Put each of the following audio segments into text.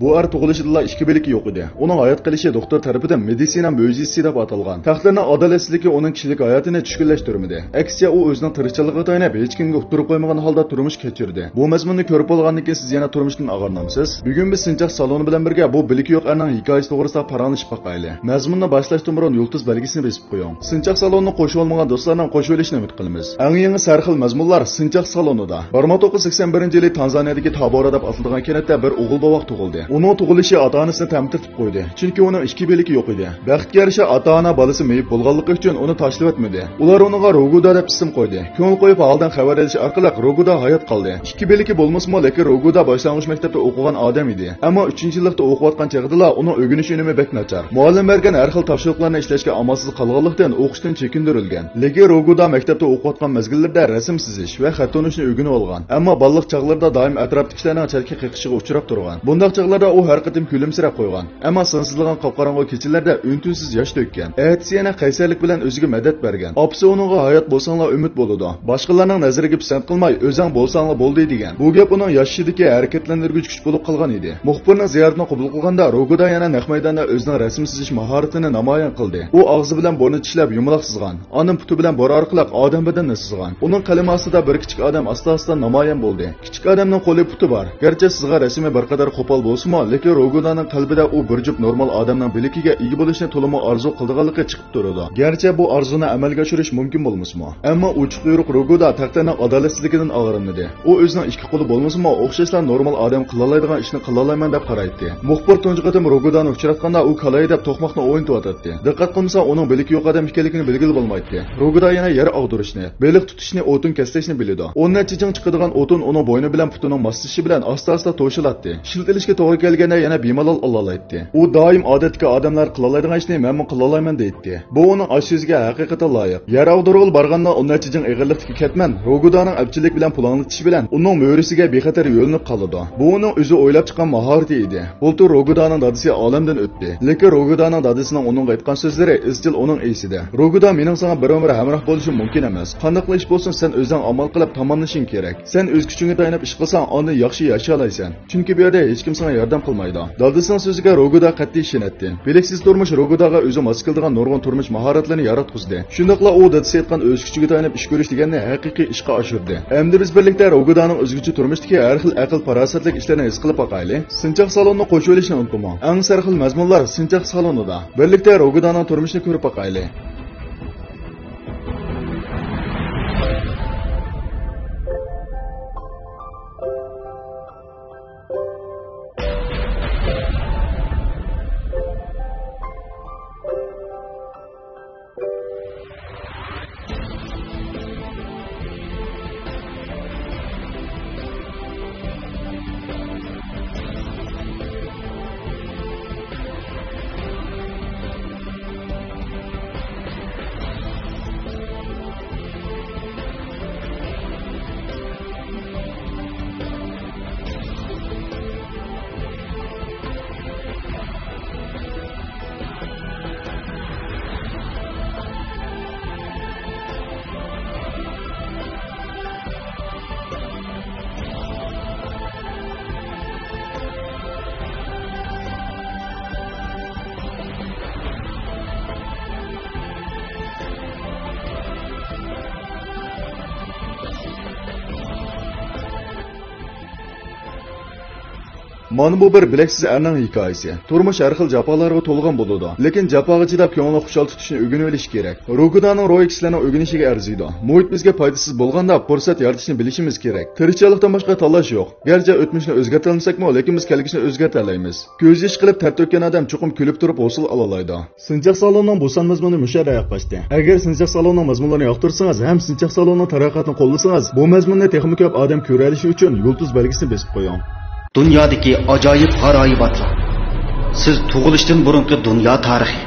Bu tug'ilishida ikki belgi yo'q edi. Uning hayot qilishi doktor tarafidan meditsina mo'jizasi deb atalgan. Taqdirning adolatsizligi uning kishilik hayotini tushkunlashtirmadi. Aksiya u o'zining tirikchiligiga tayanib hech kimga uqtirib qo'ymagan holda turmush kechirdi. Bu mazmunni ko'rib bo'lgandan keyin siz yana turmushdan og'irnomsiz. Bugun biz Sinchaq saloni bilan birga bu belgi yo'q erning hikoyasi to'g'risida paranglashib boqaylik. Mazmunni boshlashdan burun yulduz belgisini besib qo'ying. Sinchaq salonini qo'shib olmagan do'stlarning qo'shib olishini umid qilamiz. Eng yangi sarxil mazmunlar Sinchaq salonida. 1981-yili Tanzaniyadagi Tabora deb atalgan kentda bir o'g'il bovoq tug'ildi. Uning tug'ilishi ota-onasini tamtirtib qo'ydi. Chunki uning ikki belgi yo'q edi. Baxtga yarasha ota-ona bolasi meyib bo'lganligi uchun uni tashlab o'tmadi. Ular unga Roguda deb ism qo'ydi. Ko'ngil qo'yib holdan xabar olish orqali Roguda hayot qoldi. Ikki belgi bo'lmasmi, lekin Roguda boshlang'ich maktabda o'qigan odam edi. Ammo 3-yillikda o'qiyotgan chog'ida uning o'rganish unumi bek nachar. Muallim bergan har xil topshiriqlarni ishlashga amalsiz qolganlikdan o'qishdan chekindirilgan. Lekin Roguda maktabda o'qiyotgan mezgillarda rasm chizish va xat tanishni o'rganib olgan. Ammo balliq chog'larda doim atrofdagilarning chalki qiqishiga uchrab turgan. Bunday chog'larda u har qatim kulimsirab qo'ygan. Ammo sinsizlagan qop-qorong'u kechalarda untunsiz yosh to'kkan. Aytsa yana qaysarlik bilan o'ziga madad bergan. Opsi uningga hayot bo'lsanglar umid bo'ladi. Boshqalarning nazariga pisand qilmay o'zing bo'lsanglar bo'ldi degan. Bu gap uning yoshidagi harakatlantirgich kuch bo'lib qolgan edi. Muxbirning ziyoratini qabul qilganda Roguda yana naq maydonda o'zining rasm chizish mahoratini namoyon qildi. U og'zi bilan burni tishlab yumaloq chizgan. Uning puti bilan bor orqali odam badanini chizgan. Uning qalami ostida bir kichik odam asta-asta namoyon bo'ldi. Kichik odamning qo'li puti bor. Garchi sizga rasmi bir qadar qo'pol bo'lsa-mu, lekin Rogudaning qalbida u bir jup normal odamning bilikiga ega bo'lishni to'liq orzu qilganligi chiqib turadi. Garchi bu orzuni amalga oshirish mumkin bo'lmasmi, ammo uchiq quyruq Roguda taqdirning adolatsizligidan og'rinmadi. U o'zining ikki qo'li bo'lmasmi, o'xshashla normal odam qila oladigan ishni qila olmayman deb qaraydi. Muxbir tunji qatim Rogudani uchratganda u qalay deb to'qmoqni o'ynatayotdi. Diqqat qilmasa uning biliki yo'q odam ekanligini bilgili bo'lmaydi. Roguda yana yer og'dirishni, beliq tutishni, o'tin kaslashni biladi. O'ndan chiching chiqadigan o'tin uning bo'yni bilan putining moslashishi bilan asta-asta to'shilatdi. Shiltilishga to'g'ri kelganda yana bemalol olaydi. U doim odatga odamlar qila oladigan ishni men qila olmayman deydi. Bu uning ashizga haqiqatan loyiq. Yer og'dirib borganda o'ndan chiching ig'irlikka ketman. Rogudaning abchilik bilan pulangitishi bilan uning mo'risiga bexatar yo'linib qoladi. Bu uning o'zi o'ylab chiqqan mahorati edi. Bultur Rogudaning dadisi olamdan o'tdi. Lekin Rogudaning dadisining uningga aytgan so'zlari izchil uning esida. Roguda mening senga bir umr hamroh bo'lishim mumkin emas. Qanday ish bo'lsin sen o'zing amal qilib tamomlashing kerak. Sen o'z kuchingga tayanib ish qilsang, uni yaxshi yashay olaysan. Chunki bu yerda hech kim senga yordam qilmaydi. Dadisining so'ziga Roguda qat'iy ishonadi. Biliksiz turmush Rogudaga o'zi mos keladigan nurg'un turmush mahoratlarini yaratqizdi. Shundaqla u dadisi aytgan o'z kuchiga tayanib ish ko'rish deganni haqiqiy ishga oshirdi. Endi biz birlikda Rogudaning o'zguchi turmushdagi har xil aql farosatlik ishlarni his qilib boqaylik. Sinchaq salonini qo'shib olishni unutmang. Eng sarxil mazmunlar Sinchaq salonida. Birlikda Rogudaning turmushini ko'rib boqaylik. Mana bu bir bileksiz erning hikoyasi. Turmush har xil jafolarga to'lgan bo'ladi. Lekin jafoga chidab ko'ngilni xushal tutishni o'rganib olish kerak. Rogudaning ro'y kishilarning o'rganishiga arziydi. Muhit bizga foydasiz bo'lganda fursat yaratishni bilishimiz kerak. Tirikchilikdan boshqa tanlash yo'q. Garchi o'tmishni o'zgartirolmasakmi, lekin biz kelgusikni o'zgartirolamiz. Ko'z yosh qilib ter to'kkan odam chuqum kulib turib hosil olaydi. Sinchaq salonining bo'san mazmuni mushada yoqbashdi. Agar Sinchaq salonining mazmunlarini yoqtirsangiz, ham Sinchaq salonining taraqqiyotini qo'llasangiz, bu mazmunni texnik ko'p odam ko'ralishi uchun yulduz belgisini besib qo'ying. Dunyodagi ajoyib g'aroyibotlar. Siz tug'ilishdan burungi dunyo tarixi.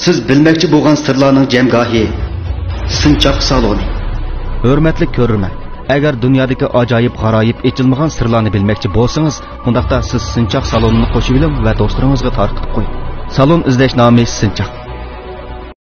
Siz bilmoqchi bo'lgan sirlarning jamgohi. Sinchaq saloni. Hurmatli ko'rurman. Agar dunyodagi ajoyib g'aroyib echilmagan sirlarni bilmoqchi bo'lsangiz, undaqda siz Sinchaq salonini qo'shib oling va do'stlaringizga tarqatib qo'ying. Salon izlash nomi Sinchaq.